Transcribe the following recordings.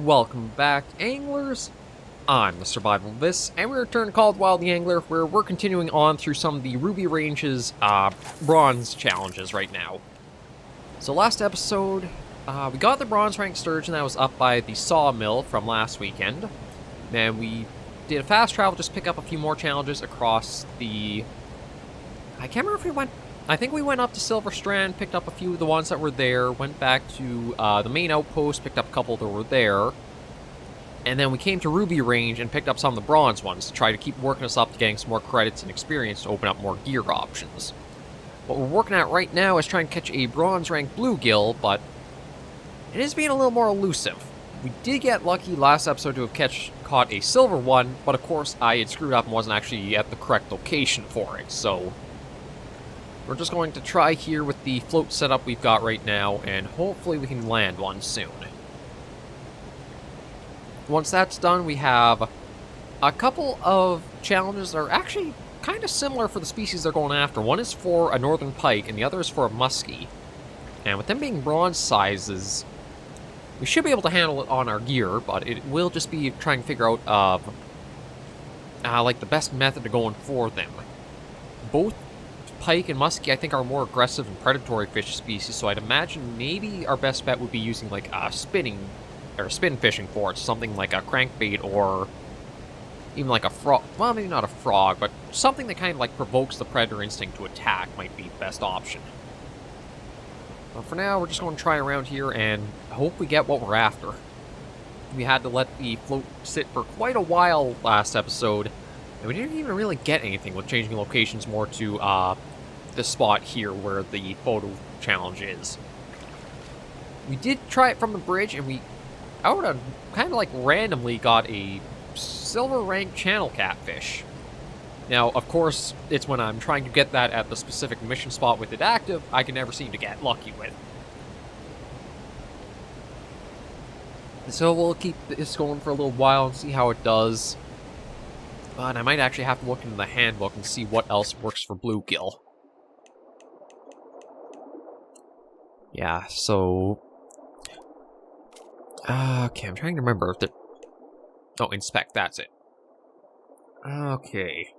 welcome back, anglers. I'm the Survivalist, and we return to Call of the Wild the Angler, where we're continuing on through some of the Ruby Range's bronze challenges right now. So last episode, we got the bronze rank sturgeon that was up by the sawmill from last weekend. Then we did a fast travel, just pick up a few more challenges across the... I can't remember if we went... I think we went up to Silver Strand, picked up a few of the ones that were there, went back to the main outpost, picked up a couple that were there, and then we came to Ruby Range and picked up some of the bronze ones to try to keep working us up to getting some more credits and experience to open up more gear options. What we're working at right now is trying to catch a bronze rank bluegill, but it is being a little more elusive. We did get lucky last episode to have caught a silver one, but of course I had screwed up and wasn't actually at the correct location for it, so... we're just going to try here with the float setup we've got right now, and hopefully we can land one soon. Once that's done, we have a couple of challenges that are actually kind of similar for the species they're going after. One is for a northern pike, and the other is for a muskie. And with them being bronze sizes, we should be able to handle it on our gear, but it will just be trying to figure out, like, the best method of going for them. Both pike and muskie, I think, are more aggressive and predatory fish species, so I'd imagine maybe our best bet would be using, like, spin fishing for it, something like a crankbait or even like a frog. Well, maybe not a frog, but something that kind of, like, provokes the predator instinct to attack might be the best option. But for now, we're just going to try around here and hope we get what we're after. We had to let the float sit for quite a while last episode, and we didn't even really get anything with changing locations more to this spot here where the photo challenge is. We did try it from the bridge, and we kind of like randomly got a silver rank channel catfish. Now, of course, it's when I'm trying to get that at the specific mission spot with it active, I can never seem to get lucky with. So we'll keep this going for a little while and see how it does. But I might actually have to look into the handbook and see what else works for bluegill. Yeah, so... okay, I'm trying to remember if the... Oh, inspect, that's it. Okay.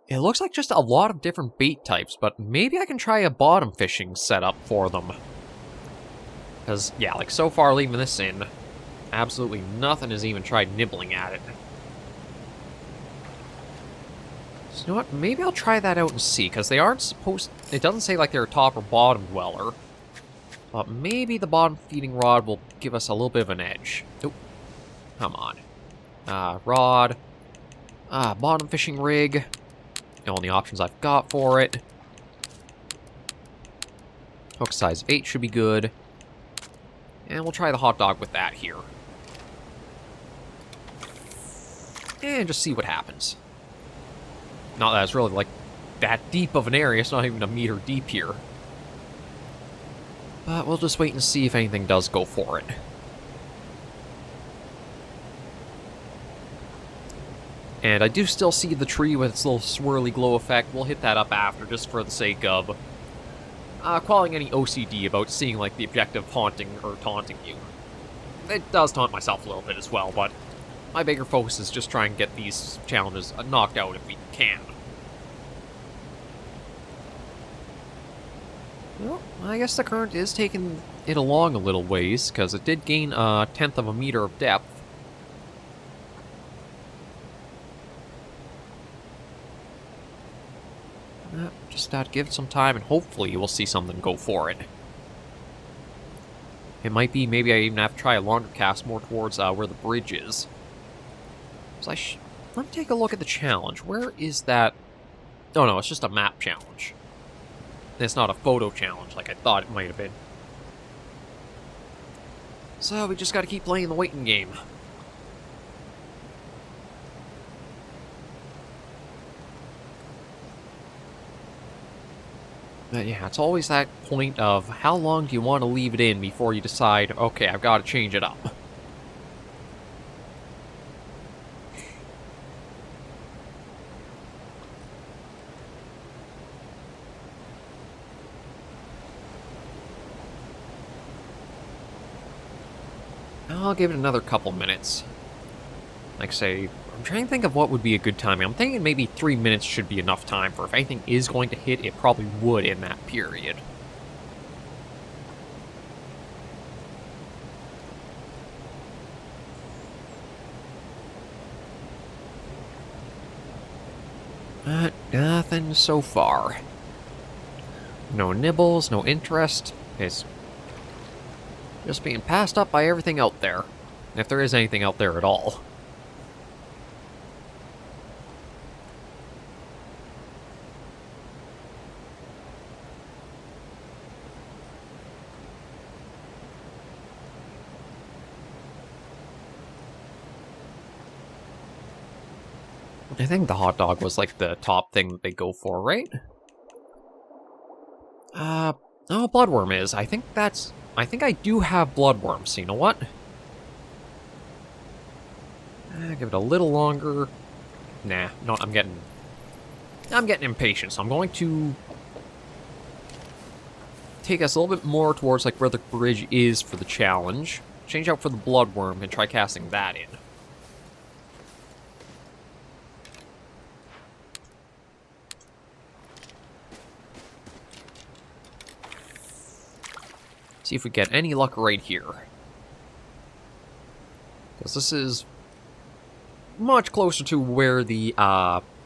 It looks like just a lot of different bait types, but maybe I can try a bottom fishing setup for them. Because, yeah, like, so far leaving this in, absolutely nothing has even tried nibbling at it. So, you know what? Maybe I'll try that out and see, because they aren't supposed... It doesn't say, like, they're a top or bottom dweller. But maybe the bottom feeding rod will give us a little bit of an edge. Oh, come on. Rod. Bottom fishing rig. The only options I've got for it. Hook size of 8 should be good. And we'll try the hot dog with that here. And just see what happens. Not that it's really, like, that deep of an area. It's not even a meter deep here. But we'll just wait and see if anything does go for it. And I do still see the tree with its little swirly glow effect. We'll hit that up after, just for the sake of quelling any OCD about seeing, like, the objective haunting or taunting you. It does taunt myself a little bit as well, but my bigger focus is just trying to get these challenges knocked out if we can. Well, I guess the current is taking it along a little ways, because it did gain a 1/10 of a meter of depth. Just give it some time, and hopefully we'll see something go for it. It might be, maybe I even have to try a longer cast more towards where the bridge is. So let me take a look at the challenge. Where is that? Oh no, it's just a map challenge. It's not a photo challenge like I thought it might have been. So we just gotta keep playing the waiting game. But yeah, it's always that point of how long do you want to leave it in before you decide, okay, I've got to change it up. I'll give it another couple minutes. Like I say, I'm trying to think of what would be a good timing. I'm thinking maybe 3 minutes should be enough time for if anything is going to hit, it probably would in that period. But nothing so far. No nibbles, no interest. It's just being passed up by everything out there. If there is anything out there at all. I think the hot dog was like the top thing that they go for, right? Oh, bloodworm is. I think I do have bloodworm, so you know what? Give it a little longer. Nah, no, I'm getting impatient, so I'm going to take us a little bit more towards like where the bridge is for the challenge. Change out for the bloodworm and try casting that in. See if we get any luck right here. Because this is much closer to where the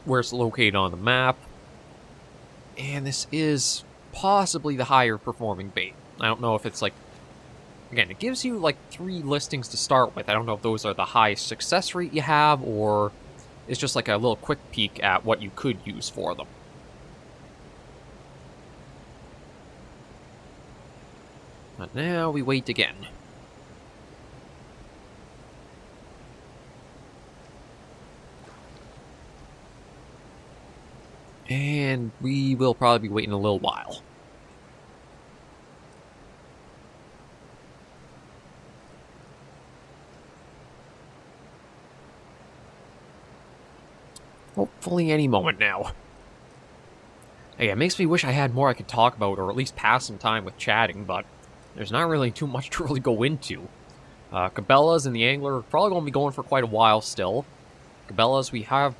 where it's located on the map. And this is possibly the higher performing bait. I don't know if it's like, again, it gives you like 3 listings to start with. I don't know if those are the highest success rate you have, or it's just like a little quick peek at what you could use for them. But now we wait again. And we will probably be waiting a little while. Hopefully any moment now. Hey, it makes me wish I had more I could talk about, or at least pass some time with chatting, but there's not really too much to really go into. Cabela's and the Angler are probably going to be going for quite a while still. Cabela's, we have,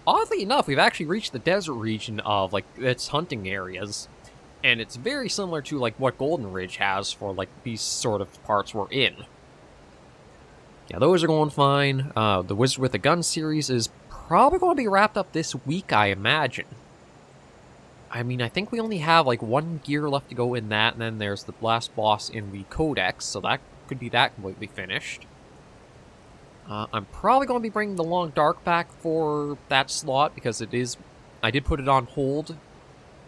oddly enough, we've actually reached the desert region of, like, its hunting areas. And it's very similar to, like, what Golden Ridge has for, like, these sort of parts we're in. Yeah, those are going fine. The Wizard with a Gun series is probably going to be wrapped up this week, I imagine. I mean, I think we only have, like, 1 gear left to go in that, and then there's the last boss in the Codex, so that could be that completely finished. I'm probably going to be bringing the Long Dark back for that slot, because it is... I did put it on hold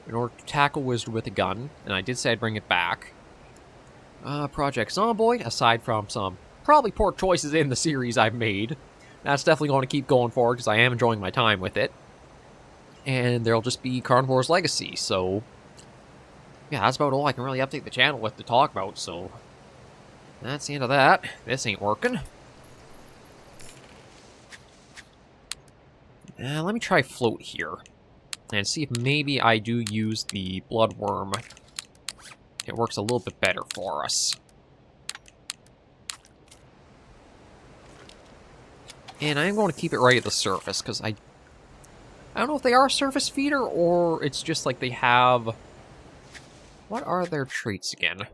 in order to tackle Wizard with a Gun, and I did say I'd bring it back. Project Zomboid, aside from some probably poor choices in the series I've made, that's definitely going to keep going forward, because I am enjoying my time with it. And there'll just be Carnivore's Legacy, so... yeah, that's about all I can really update the channel with to talk about, so... that's the end of that. This ain't working. Let me try float here. And see if maybe I do use the bloodworm. It works a little bit better for us. And I'm going to keep it right at the surface, because I don't know if they are a surface feeder, or it's just like they have... what are their traits again?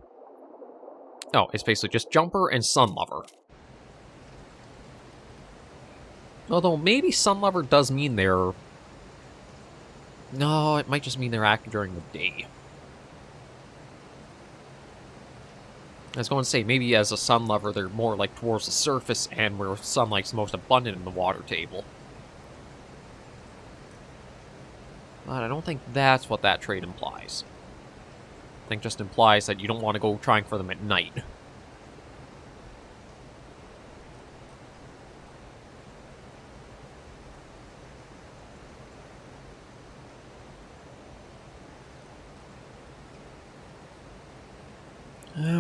Oh, it's basically just Jumper and Sunlover. Although, maybe Sunlover does mean they're... no, it might just mean they're active during the day. I was going to say, maybe as a Sunlover, they're more like towards the surface and where sunlight's most abundant in the water table. But I don't think that's what that trait implies. I think it just implies that you don't want to go trying for them at night.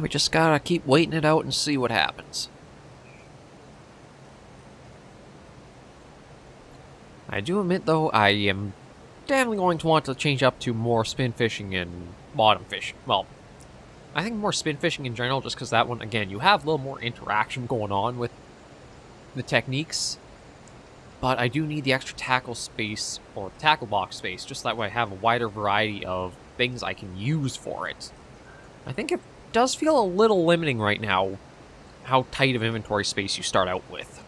We just gotta keep waiting it out and see what happens. I do admit, though, I am definitely going to want to change up to more spin fishing and bottom fishing. Well, I think more spin fishing in general, just because that one, again, you have a little more interaction going on with the techniques. But I do need the extra tackle space, or tackle box space, just that way I have a wider variety of things I can use for it. I think it does feel a little limiting right now, how tight of inventory space you start out with.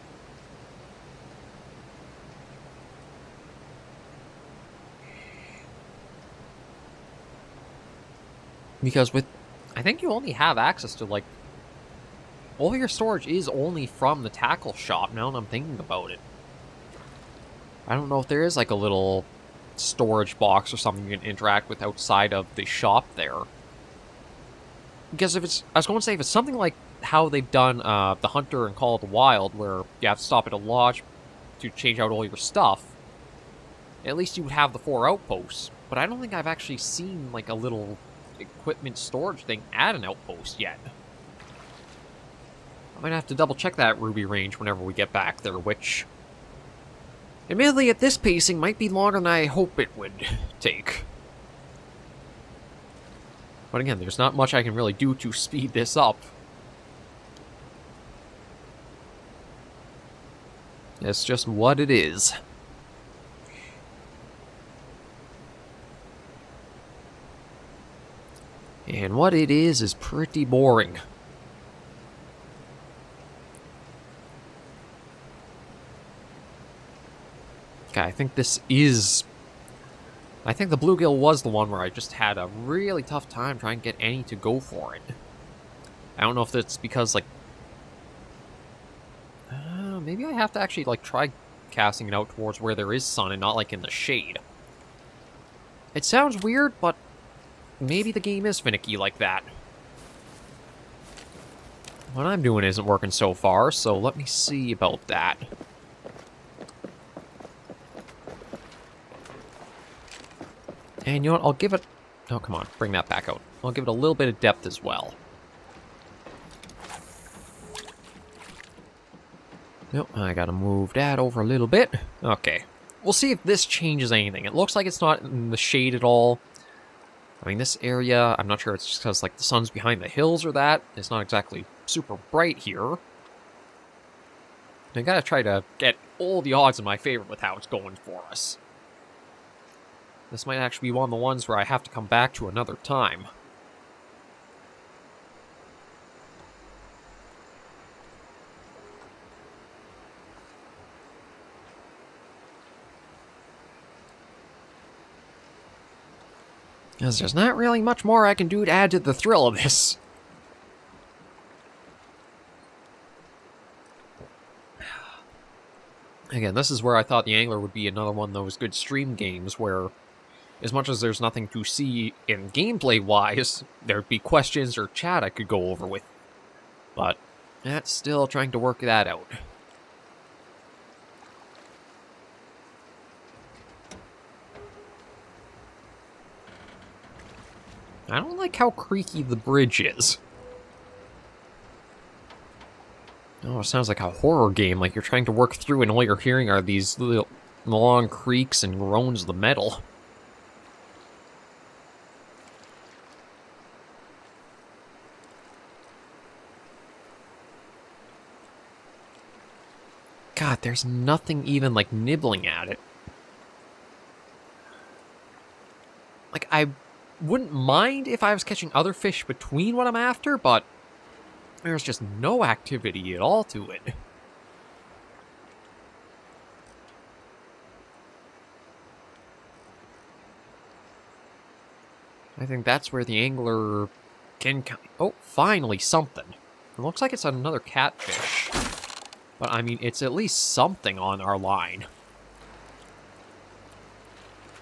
Because I think you only have access to, like, all your storage is only from the tackle shop, now that I'm thinking about it. I don't know if there is, like, a little storage box or something you can interact with outside of the shop there. Because if it's, I was going to say, if it's something like how they've done the Hunter and Call of the Wild, where you have to stop at a lodge to change out all your stuff, at least you would have the 4 outposts. But I don't think I've actually seen, like, a little equipment storage thing at an outpost yet. I might have to double check that Ruby range whenever we get back there, which, admittedly, at this pacing, might be longer than I hope it would take. But again, there's not much I can really do to speed this up. It's just what it is. And what it is pretty boring. Okay, I think this is... I think the Bluegill was the one where I just had a really tough time trying to get any to go for it. I don't know if that's because, like... maybe I have to actually, like, try casting it out towards where there is sun and not, like, in the shade. It sounds weird, but maybe the game is finicky like that. What I'm doing isn't working so far, so let me see about that. And you know what, I'll give it... Oh, come on, bring that back out. I'll give it a little bit of depth as well. Nope, I gotta move that over a little bit. Okay. We'll see if this changes anything. It looks like it's not in the shade at all. I mean, this area, I'm not sure it's just because, like, the sun's behind the hills or that. It's not exactly super bright here. I gotta try to get all the odds in my favor with how it's going for us. This might actually be one of the ones where I have to come back to another time. Because there's not really much more I can do to add to the thrill of this. Again, this is where I thought the Angler would be another one of those good stream games where, as much as there's nothing to see in gameplay-wise, there'd be questions or chat I could go over with. But that's still trying to work that out. I don't like how creaky the bridge is. Oh, it sounds like a horror game, like you're trying to work through and all you're hearing are these little long creaks and groans of the metal. God, there's nothing even, like, nibbling at it. Like, I wouldn't mind if I was catching other fish between what I'm after, but there's just no activity at all to it. I think that's where the Angler can... Oh, finally something. It looks like it's another catfish. But, I mean, it's at least something on our line.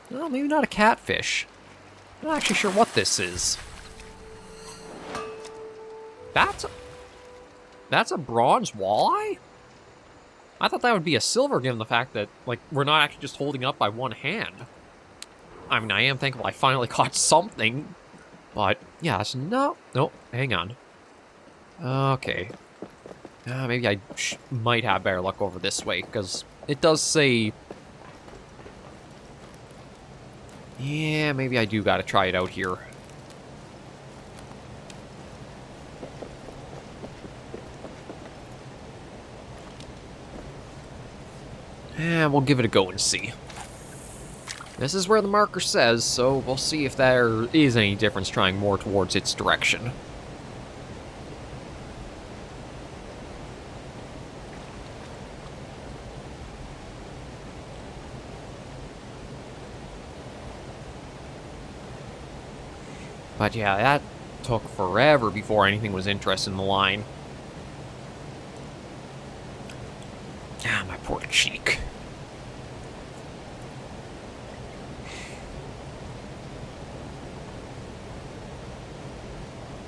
Well, maybe not a catfish. I'm not actually sure what this is. That's a bronze walleye? I thought that would be a silver, given the fact that, like, we're not actually just holding up by one hand. I mean, I am thankful I finally caught something. But, yeah, it's no... Nope, hang on. Okay. Maybe I might have better luck over this way, because it does say... Yeah, maybe I do gotta try it out here. And we'll give it a go and see. This is where the marker says, so we'll see if there is any difference trying more towards its direction. But yeah, that took forever before anything was interested in the line. Ah, my poor cheek.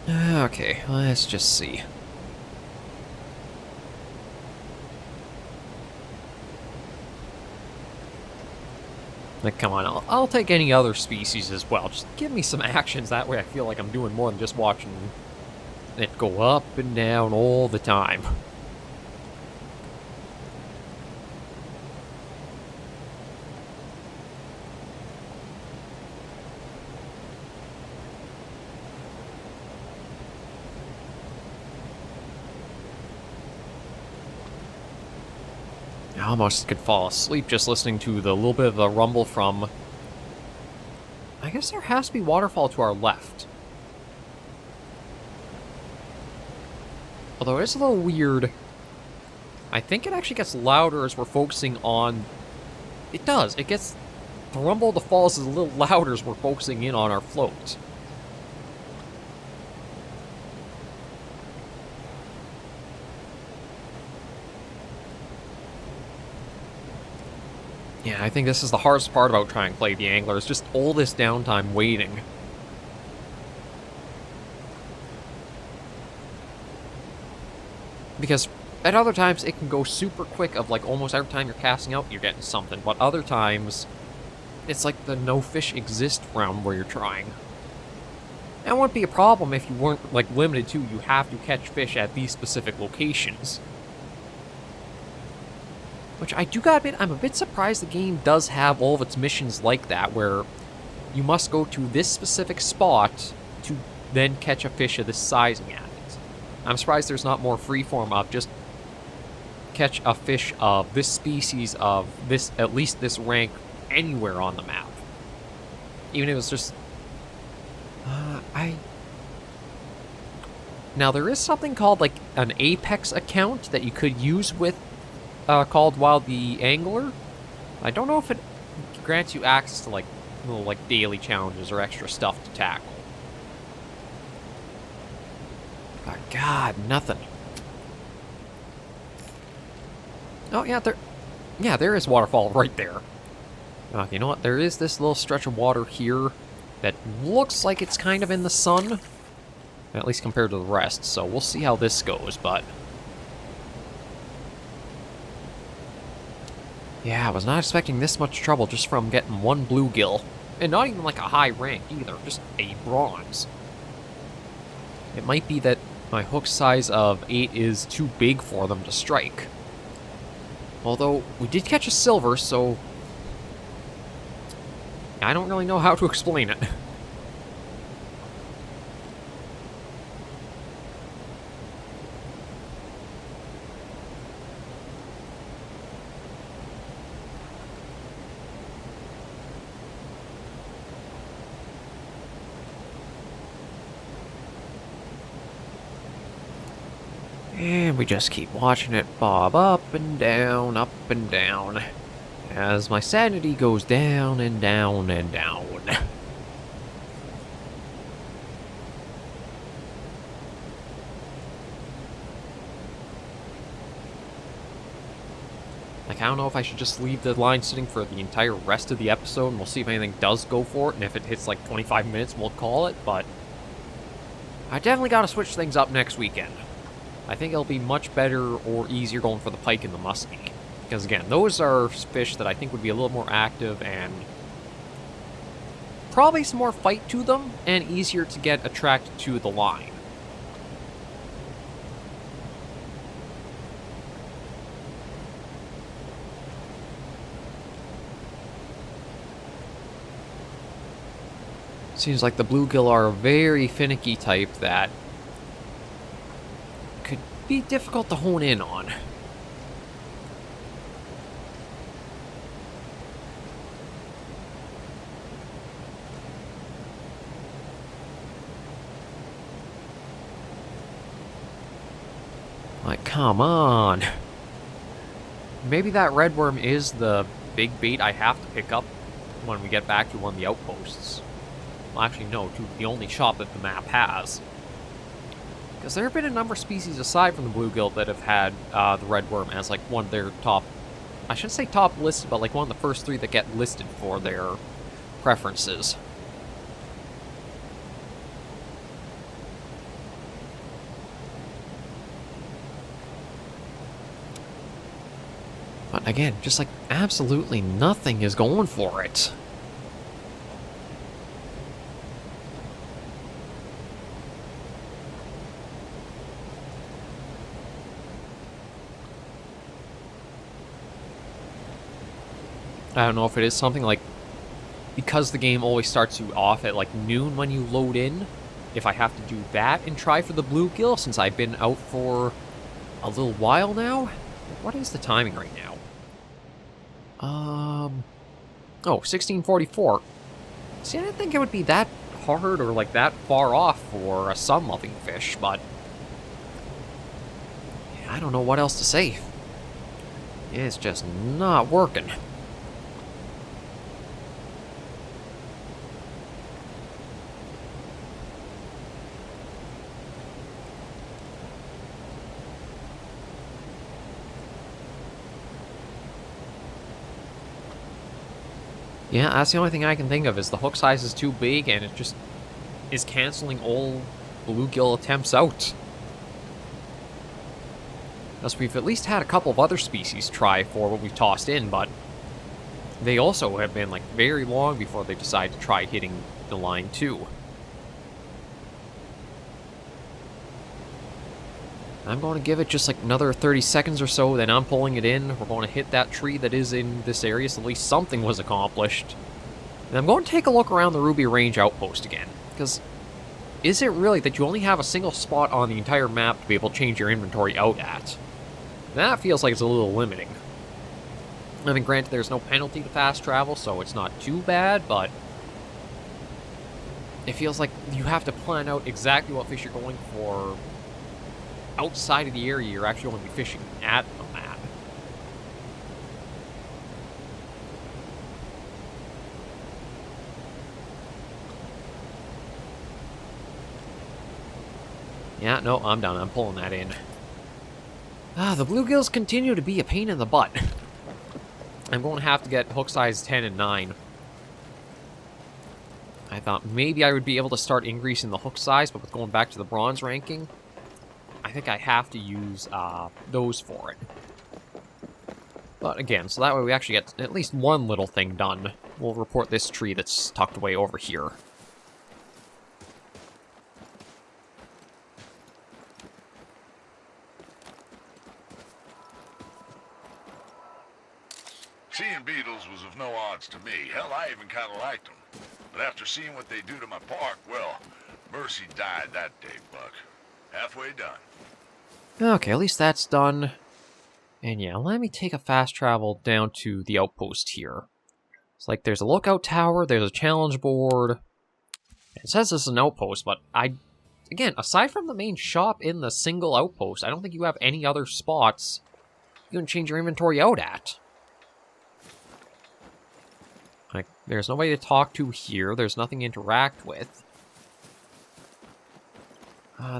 Okay, let's just see. Like, come on, I'll take any other species as well. Just give me some actions, that way I feel like I'm doing more than just watching it go up and down all the time. I almost could fall asleep just listening to the little bit of a rumble from... I guess there has to be waterfall to our left. Although it is a little weird. I think it actually gets louder as we're focusing on... It does. It gets... The rumble of the falls is a little louder as we're focusing in on our float. Yeah, I think this is the hardest part about trying to play the angler, is just all this downtime waiting. Because at other times it can go super quick of like almost every time you're casting out you're getting something, but other times it's like the no fish exist round where you're trying. That wouldn't be a problem if you weren't like limited to you have to catch fish at these specific locations. Which I do gotta admit, I'm a bit surprised the game does have all of its missions like that, where you must go to this specific spot to then catch a fish of this sizing at it. I'm surprised there's not more freeform of just catch a fish of this species of this, at least this rank, anywhere on the map. Even if it was just... Now, there is something called, like, an Apex account that you could use with called Wild the Angler. I don't know if it grants you access to, like, little, like, daily challenges or extra stuff to tackle. But God, nothing. Oh, yeah, there is waterfall right there. You know what? There is this little stretch of water here that looks like it's kind of in the sun, at least compared to the rest, so we'll see how this goes, but... Yeah, I was not expecting this much trouble just from getting one bluegill. And not even like a high rank either, just a bronze. It might be that my hook size of 8 is too big for them to strike. Although, we did catch a silver, so... I don't really know how to explain it. And we just keep watching it bob up and down, as my sanity goes down and down and down. Like, I don't know if I should just leave the line sitting for the entire rest of the episode, and we'll see if anything does go for it, and if it hits like 25 minutes, we'll call it, but... I definitely gotta switch things up next weekend. I think it'll be much better or easier going for the pike and the muskie. Because again, those are fish that I think would be a little more active and probably some more fight to them and easier to get attracted to the line. Seems like the bluegill are a very finicky type that could be difficult to hone in on. come on. Maybe that red worm is the big bait I have to pick up when we get back to one of the outposts. Well, actually, no, to the only shop that the map has. Because there have been a number of species aside from the bluegill that have had the red worm as like one of their top, I shouldn't say top listed, but like one of the first 3 that get listed for their preferences. But again, just like absolutely nothing is going for it. I don't know if it is something like, because the game always starts you off at like noon when you load in, if I have to do that and try for the bluegill since I've been out for a little while now. What is the timing right now? Oh, 16:44. See, I didn't think it would be that hard or like that far off for a sun-loving fish, but yeah, I don't know what else to say. It's just not working. Yeah, that's the only thing I can think of is the hook size is too big and it just is canceling all bluegill attempts out. As we've at least had a couple of other species try for what we've tossed in, but they also have been like very long before they decide to try hitting the line too. I'm going to give it just like another 30 seconds or so, then I'm pulling it in. We're going to hit that tree that is in this area, so at least something was accomplished. And I'm going to take a look around the Ruby Range outpost again, because is it really that you only have a single spot on the entire map to be able to change your inventory out at? That feels like it's a little limiting. I mean, granted, there's no penalty to fast travel, so it's not too bad, but it feels like you have to plan out exactly what fish you're going for outside of the area you're actually going to be fishing at the map. Yeah, no, I'm done. I'm pulling that in. The bluegills continue to be a pain in the butt. I'm going to have to get hook size 10 and 9. I thought maybe I would be able to start increasing the hook size, but with going back to the bronze ranking, I think I have to use those for it. But again, so that way we actually get at least one little thing done. We'll report this tree that's tucked away over here. Seeing beetles was of no odds to me. Hell, I even kind of liked them. But after seeing what they do to my park, well, Mercy died that day, Buck. Halfway done. Okay, at least that's done. And yeah, let me take a fast travel down to the outpost here. It's like there's a lookout tower, there's a challenge board. It says this is an outpost, but again, aside from the main shop in the single outpost, I don't think you have any other spots you can change your inventory out at. Like, there's nobody to talk to here, there's nothing to interact with.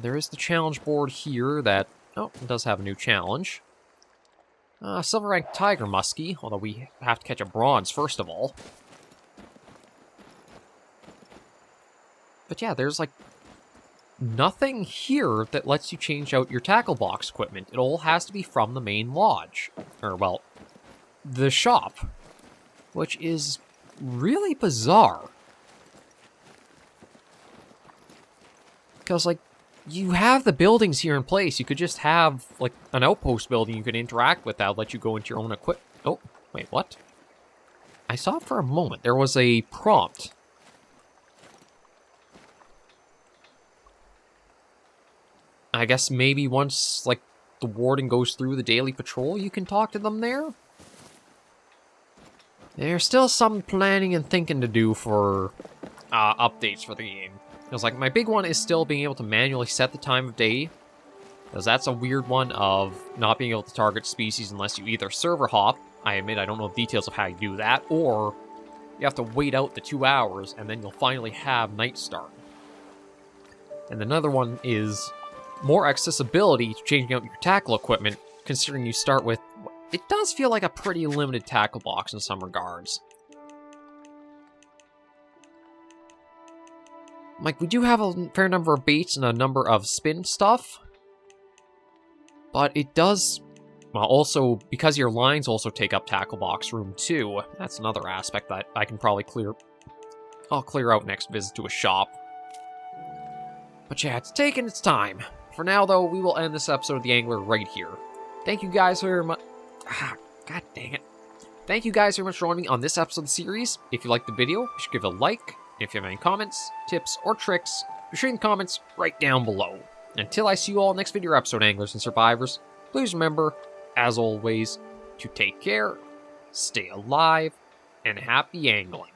There is the challenge board here that, oh, it does have a new challenge. Silver rank tiger muskie, although we have to catch a bronze first of all. But yeah, there's like nothing here that lets you change out your tacklebox equipment. It all has to be from the main lodge. Or, well, the shop. Which is really bizarre. Because, like, you have the buildings here in place. You could just have, like, an outpost building you could interact with that would let you go into your own equip. Oh, wait, what? I saw it for a moment. There was a prompt. I guess maybe once, like, the warden goes through the daily patrol, you can talk to them there? There's still some planning and thinking to do for updates for the game. Because, like, my big one is still being able to manually set the time of day Because that's a weird one of not being able to target species unless you either server hop. I admit I don't know the details of how you do that, or you have to wait out the 2 hours and then you'll finally have night start. And another one is more accessibility to changing out your tackle equipment, considering you start with, it does feel like a pretty limited tackle box in some regards. Like, we do have a fair number of baits and a number of spin stuff, but it does, well, also, because your lines also take up tackle box room too, that's another aspect that I can probably I'll clear out next visit to a shop. But yeah, it's taken its time. For now, though, we will end this episode of The Angler right here. Thank you guys very much. God dang it. Thank you guys very much for joining me on this episode of the series. If you liked the video, you should give it a like. And if you have any comments, tips, or tricks, be sure in the comments right down below. Until I see you all next video episode, Anglers and Survivors, please remember, as always, to take care, stay alive, and happy angling.